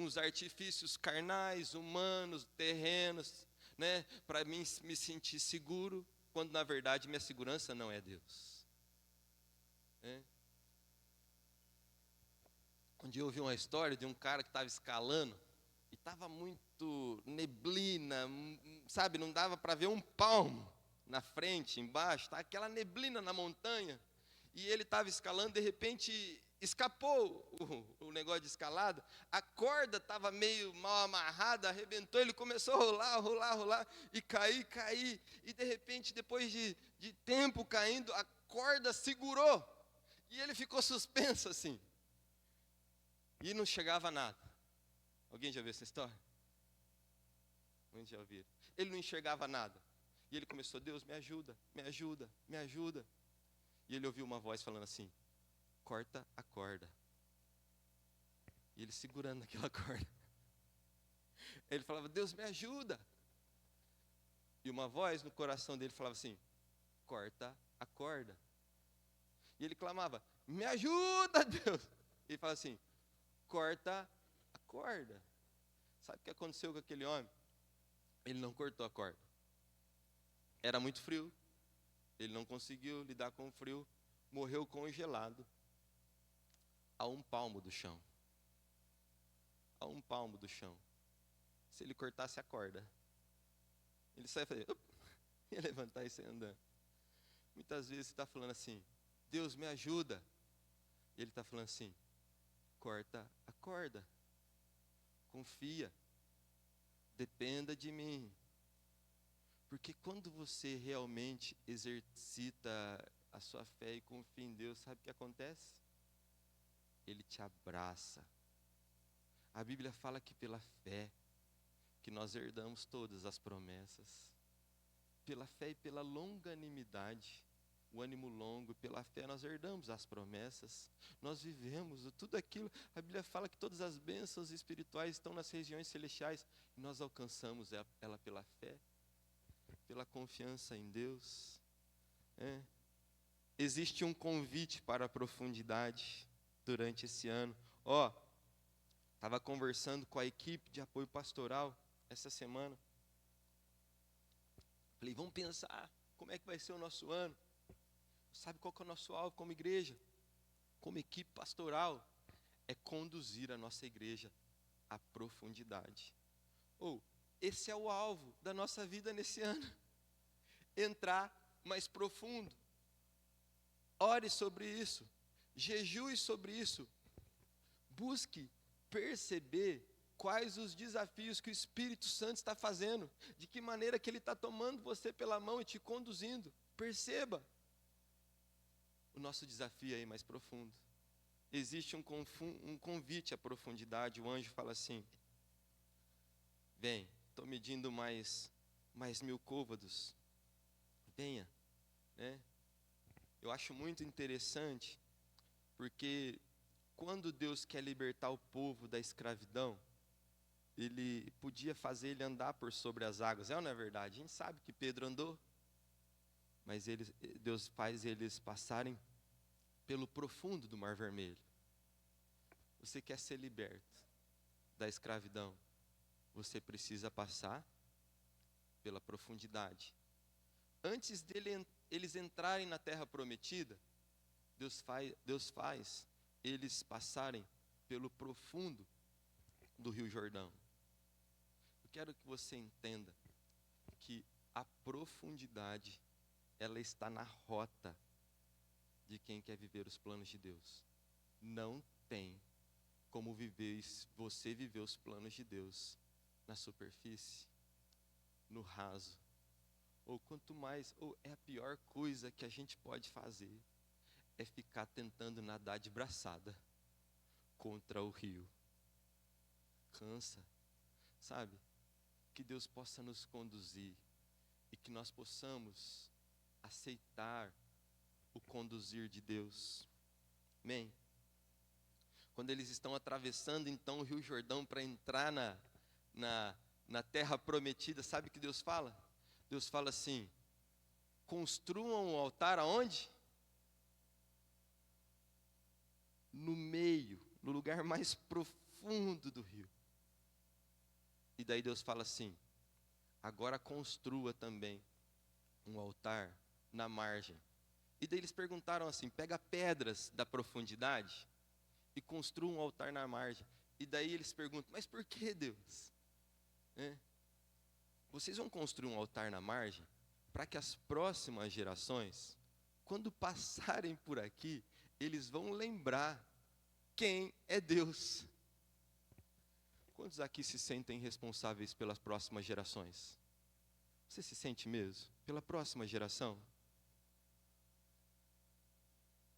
uns artifícios carnais, humanos, terrenos, né, para mim me sentir seguro, quando na verdade minha segurança não é Deus. Um dia eu ouvi uma história de um cara que estava escalando e estava muito neblina, sabe, não dava para ver um palmo na frente, embaixo, tá aquela neblina na montanha, e ele estava escalando, de repente escapou o negócio de escalada, a corda estava meio mal amarrada, arrebentou, ele começou a rolar, e cair, e de repente, depois de tempo caindo, a corda segurou, e ele ficou suspenso assim, e não chegava a nada. Alguém já viu essa história? Muitos já ouviram. Ele não enxergava nada. E ele começou: Deus, me ajuda, me ajuda, me ajuda. E ele ouviu uma voz falando assim: corta a corda. E ele segurando aquela corda. Ele falava: Deus, me ajuda. E uma voz no coração dele falava assim: corta a corda. E ele clamava: me ajuda, Deus. E ele falava assim: corta a corda. Sabe o que aconteceu com aquele homem? Ele não cortou a corda. Era muito frio. Ele não conseguiu lidar com o frio. Morreu congelado a 1 palmo do chão. A 1 palmo do chão. Se ele cortasse a corda, ele só ia fazer, ia levantar e sair andando. Muitas vezes você está falando assim: Deus, me ajuda. E ele está falando assim: corta a corda. Confia. Dependa de mim. Porque quando você realmente exercita a sua fé e confia em Deus, sabe o que acontece? Ele te abraça. A Bíblia fala que pela fé que nós herdamos todas as promessas. Pela fé e pela longanimidade, o ânimo longo, pela fé nós herdamos as promessas. Nós vivemos tudo aquilo. A Bíblia fala que todas as bênçãos espirituais estão nas regiões celestiais. E nós alcançamos ela pela fé, pela confiança em Deus. Existe um convite para a profundidade durante esse ano. Estava conversando com a equipe de apoio pastoral essa semana. Falei: vamos pensar como é que vai ser o nosso ano. Sabe qual que é o nosso alvo como igreja? Como equipe pastoral? É conduzir a nossa igreja à profundidade. Esse é o alvo da nossa vida nesse ano. Entrar mais profundo. Ore sobre isso. Jejue sobre isso. Busque perceber quais os desafios que o Espírito Santo está fazendo. De que maneira que Ele está tomando você pela mão e te conduzindo. Perceba. O nosso desafio é ir mais profundo. Existe um convite à profundidade. O anjo fala assim: vem, estou medindo mais 1000 côvados. Venha. Eu acho muito interessante, porque quando Deus quer libertar o povo da escravidão, Ele podia fazer ele andar por sobre as águas. Ou não é verdade? A gente sabe que Pedro andou, mas Deus faz eles passarem pelo profundo do Mar Vermelho. Você quer ser liberto da escravidão, você precisa passar pela profundidade. Antes eles entrarem na terra prometida, Deus faz eles passarem pelo profundo do Rio Jordão. Eu quero que você entenda que a profundidade, ela está na rota de quem quer viver os planos de Deus. Não tem como você viver os planos de Deus na superfície, no raso. É a pior coisa que a gente pode fazer, é ficar tentando nadar de braçada contra o rio. Cansa, sabe? Que Deus possa nos conduzir e que nós possamos aceitar o conduzir de Deus. Amém? Quando eles estão atravessando então o Rio Jordão para entrar na terra prometida, sabe o que Deus fala? Deus fala assim: construam um altar aonde? No meio, no lugar mais profundo do rio. E daí Deus fala assim: agora construa também um altar na margem. E daí eles perguntaram assim: pega pedras da profundidade e construa um altar na margem. E daí eles perguntam: mas por que, Deus? Vocês vão construir um altar na margem para que as próximas gerações, quando passarem por aqui, eles vão lembrar quem é Deus. Quantos aqui se sentem responsáveis pelas próximas gerações? Você se sente mesmo? Pela próxima geração?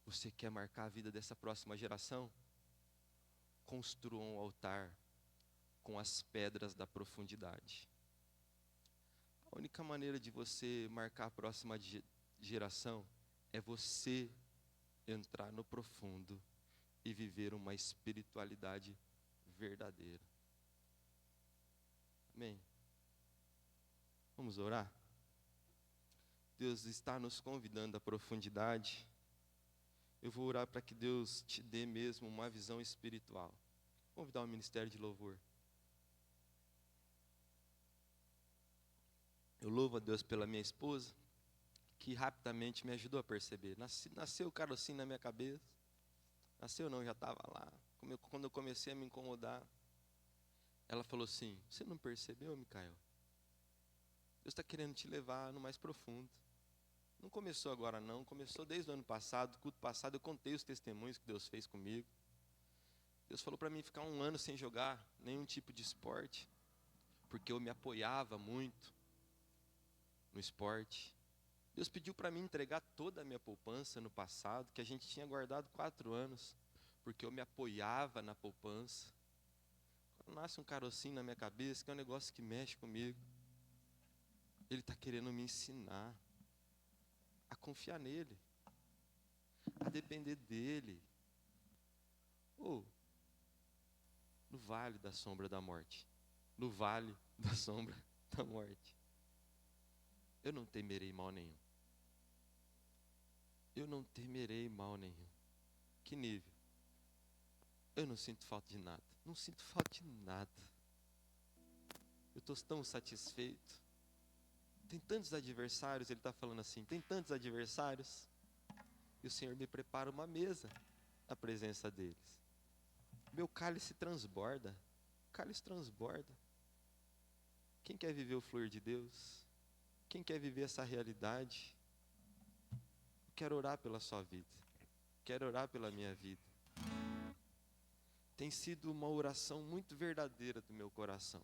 Você quer marcar a vida dessa próxima geração? Construa um altar com as pedras da profundidade. A única maneira de você marcar a próxima geração é você entrar no profundo e viver uma espiritualidade verdadeira. Amém? Vamos orar? Deus está nos convidando à profundidade. Eu vou orar para que Deus te dê mesmo uma visão espiritual. Vou convidar o ministério de louvor. Eu louvo a Deus pela minha esposa, que rapidamente me ajudou a perceber. Nasceu o carocinho na minha cabeça. Nasceu não, já estava lá. Quando eu comecei a me incomodar, ela falou assim: você não percebeu, Micael? Deus está querendo te levar no mais profundo. Não começou agora não, começou desde o ano passado, culto passado, eu contei os testemunhos que Deus fez comigo. Deus falou para mim ficar 1 ano sem jogar nenhum tipo de esporte, porque eu me apoiava muito no esporte. Deus pediu para mim entregar toda a minha poupança no passado, que a gente tinha guardado 4 anos, porque eu me apoiava na poupança. Quando nasce um carocinho na minha cabeça, que é um negócio que mexe comigo, Ele está querendo me ensinar a confiar nele, a depender dele. No vale da sombra da morte, no vale da sombra da morte, eu não temerei mal nenhum. Eu não temerei mal nenhum. Que nível? Eu não sinto falta de nada. Não sinto falta de nada. Eu estou tão satisfeito. Tem tantos adversários, ele está falando assim, tem tantos adversários, e o Senhor me prepara uma mesa na presença deles. Meu cálice transborda, o cálice transborda. Quem quer viver o fluir de Deus? Quem quer viver essa realidade? Eu quero orar pela sua vida, quero orar pela minha vida. Tem sido uma oração muito verdadeira do meu coração.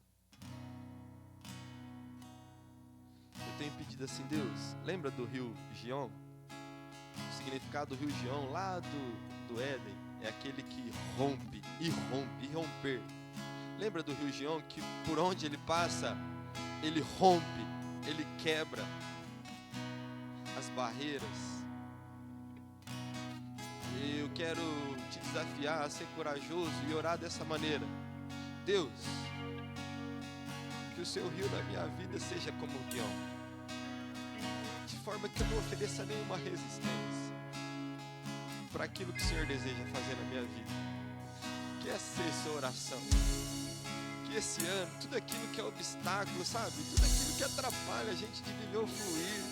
Eu tenho pedido assim: Deus, lembra do rio Gion? O significado do rio Gion, lá do Éden, é aquele que rompe, e rompe, e romper. Lembra do rio Gion, que por onde ele passa, ele rompe, ele quebra as barreiras. E eu quero te desafiar a ser corajoso e orar dessa maneira. Deus, que o seu rio na minha vida seja como o Gion, de forma que eu não ofereça nenhuma resistência para aquilo que o Senhor deseja fazer na minha vida. Que essa seja a oração. Que esse ano, tudo aquilo que é obstáculo, sabe? Tudo aquilo que atrapalha a gente de viver o fluir,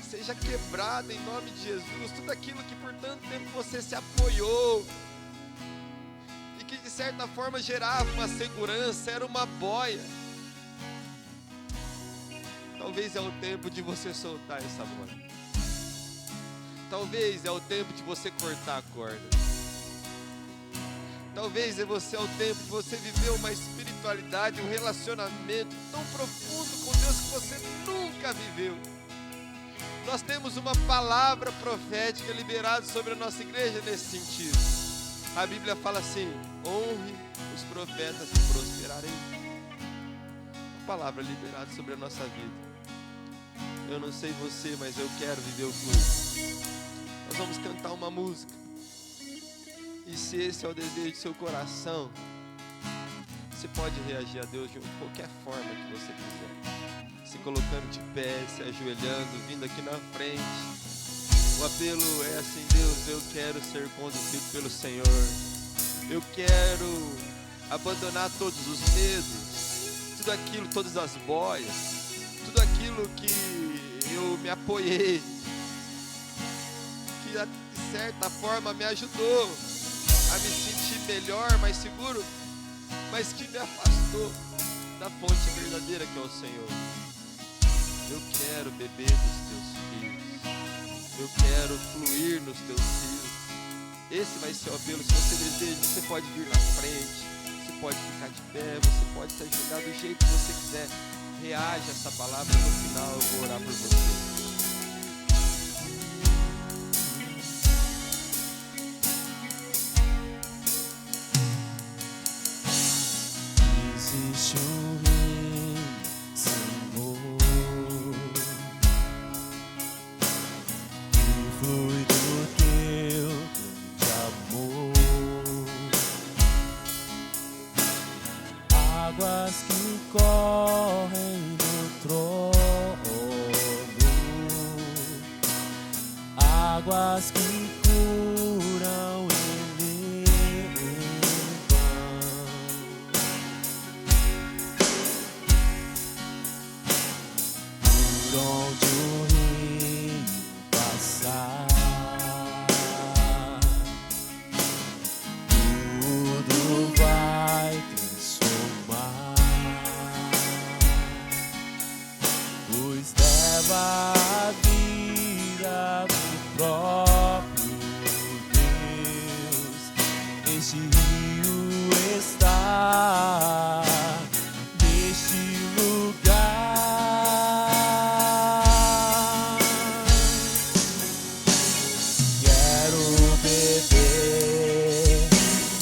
seja quebrado em nome de Jesus. Tudo aquilo que por tanto tempo você se apoiou e que de certa forma gerava uma segurança, era uma boia. Talvez é o tempo de você soltar essa boia. Talvez é o tempo de você cortar a corda. Talvez é o tempo de você viver uma espiritualidade, um relacionamento tão profundo com Deus que você nunca viveu. Nós temos uma palavra profética liberada sobre a nossa igreja nesse sentido. A Bíblia fala assim: honre os profetas e prosperarei. Uma palavra liberada sobre a nossa vida. Eu não sei você, mas eu quero viver o fluxo. Nós vamos cantar uma música. E se esse é o desejo do seu coração, você pode reagir a Deus de qualquer forma que você quiser. Se colocando de pé, se ajoelhando, vindo aqui na frente. O apelo é assim: Deus, eu quero ser conduzido pelo Senhor. Eu quero abandonar todos os medos. tudo aquilo, todas as boias, tudo aquilo que eu me apoiei, que de certa forma me ajudou a me sentir melhor, mais seguro, mas que me afastou da fonte verdadeira que é o Senhor. Eu quero beber dos teus rios, eu quero fluir nos teus rios. Esse vai ser o apelo. Se você deseja, você pode vir na frente, você pode ficar de pé, você pode se ajoelhar do jeito que você quiser. Reage a essa palavra, no final eu vou orar por você. Existe um rei, Senhor, que flui do teu grande amor, águas que correm no trono, águas que curam e levam. Por onde o rio passar, tudo vai transformar, pois leva a vida do próprio Deus. Este rio está neste lugar. Quero beber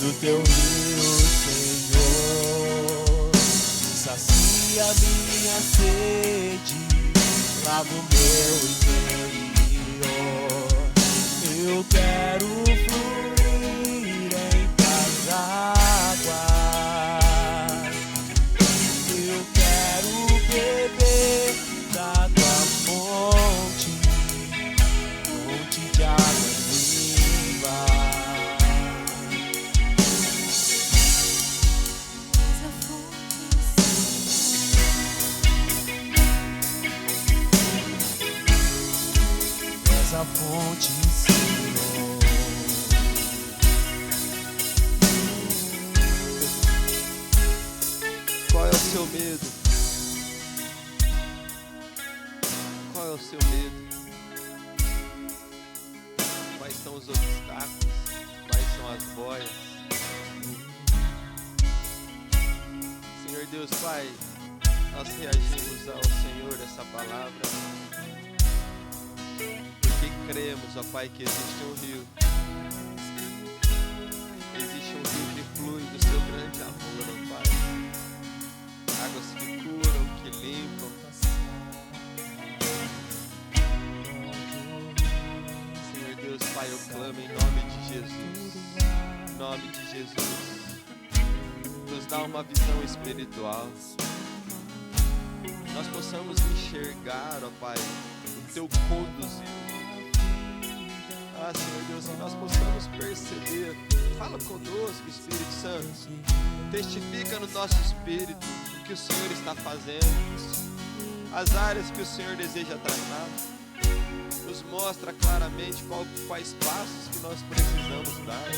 do teu rio, Senhor. Sacia minha sede, lava o meu interior. Eu quero fluir em tuas águas. Eu quero beber da tua fonte, fonte de água viva. Essa fonte, Senhor. Qual é o seu medo? Qual é o seu medo? Quais são os obstáculos? Quais são as boias? Senhor Deus, Pai, nós reagimos ao Senhor essa palavra, porque cremos, ó Pai, que existe um rio. Existe um rio que flui do seu grande amor, ó Pai. Águas que curam, que limpam. Senhor Deus, Pai, eu clamo em nome de Jesus. Em nome de Jesus. Nos dá uma visão espiritual. Nós possamos enxergar, ó Pai, o Teu conduzir. Ah, Senhor Deus, que nós possamos perceber. Fala conosco, Espírito Santo. Testifica no nosso espírito o que o Senhor está fazendo, as áreas que o Senhor deseja tratar. Nos mostra claramente quais passos que nós precisamos dar,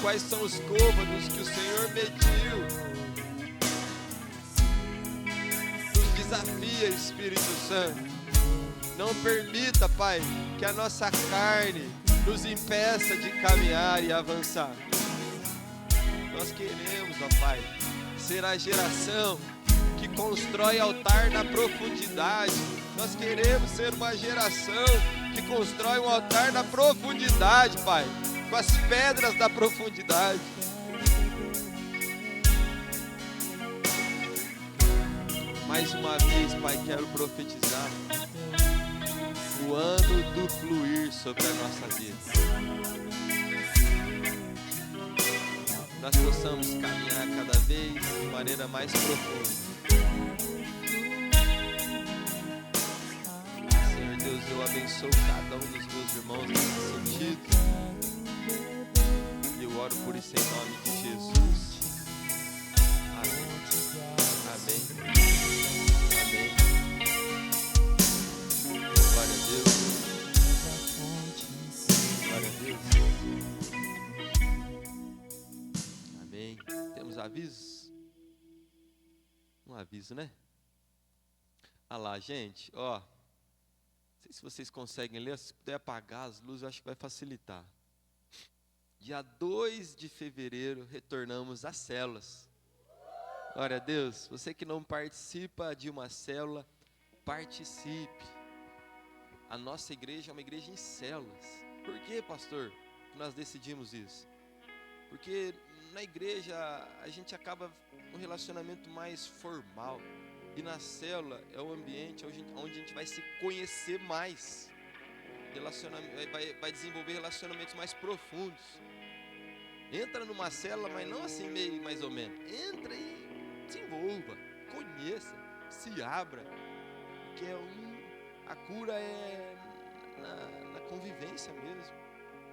quais são os côvados que o Senhor mediu. Nos desafia, Espírito Santo. Não permita, Pai, que a nossa carne nos impeça de caminhar e avançar. Nós queremos, ó Pai, ser a geração que constrói altar na profundidade. Nós queremos ser uma geração que constrói um altar na profundidade, Pai, com as pedras da profundidade. Mais uma vez, Pai, quero profetizar o ano do fluir sobre a nossa vida. Nós possamos caminhar cada vez de maneira mais profunda. Senhor Deus, eu abençoo cada um dos meus irmãos nesse sentido. E eu oro por isso em nome de Jesus. Amém. Amém. Temos avisos? Um aviso, né? Olha lá, gente, ó. Não sei se vocês conseguem ler, se puder apagar as luzes, eu acho que vai facilitar. Dia 2 de fevereiro, retornamos às células. Glória a Deus. Você que não participa de uma célula, participe. A nossa igreja é uma igreja em células. Por que, pastor, que nós decidimos isso? Porque na igreja a gente acaba um relacionamento mais formal. E na célula é o ambiente onde a gente vai se conhecer mais. Vai desenvolver relacionamentos mais profundos. Entra numa célula, mas não assim meio mais ou menos. Entra e desenvolva, conheça, se abra. Porque a cura é na convivência mesmo.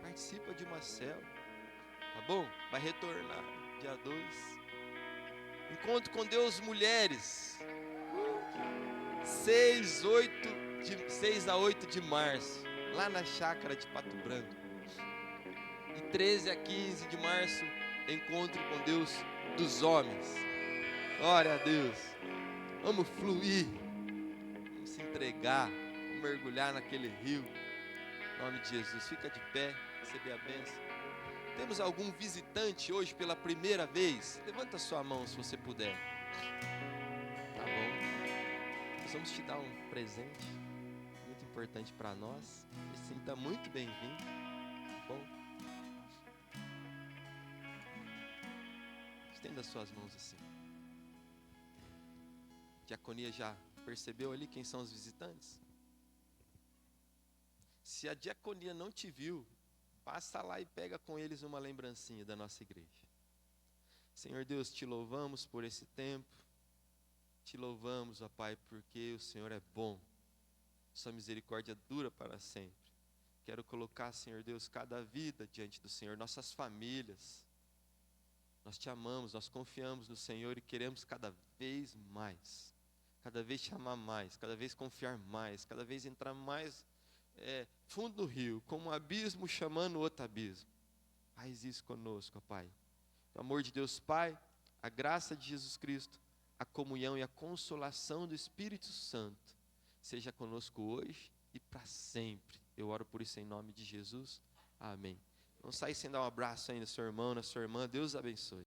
Participa de uma célula. Tá bom? Vai retornar dia 2. Encontro com Deus Mulheres. 6 a 8 de março. Lá na chácara de Pato Branco. E 13 a 15 de março, encontro com Deus dos homens. Glória a Deus. Vamos fluir. Vamos se entregar. Vamos mergulhar naquele rio. Em nome de Jesus. Fica de pé. Receber a bênção. Temos algum visitante hoje pela primeira vez? Levanta sua mão se você puder. Tá bom. Nós vamos te dar um presente muito importante para nós. Se sinta muito bem-vindo. Tá bom? Estenda as suas mãos assim. A diaconia já percebeu ali quem são os visitantes? Se a diaconia não te viu, passa lá e pega com eles uma lembrancinha da nossa igreja. Senhor Deus, te louvamos por esse tempo. Te louvamos, ó Pai, porque o Senhor é bom. Sua misericórdia dura para sempre. Quero colocar, Senhor Deus, cada vida diante do Senhor, nossas famílias. Nós te amamos, nós confiamos no Senhor e queremos cada vez mais. Cada vez te amar mais, cada vez confiar mais, cada vez entrar mais fundo no rio, como um abismo chamando outro abismo. Faz isso conosco, ó Pai. O amor de Deus Pai, a graça de Jesus Cristo, a comunhão e a consolação do Espírito Santo, seja conosco hoje e para sempre. Eu oro por isso em nome de Jesus. Amém. Não sai sem dar um abraço aí no seu irmão, na sua irmã. Deus abençoe.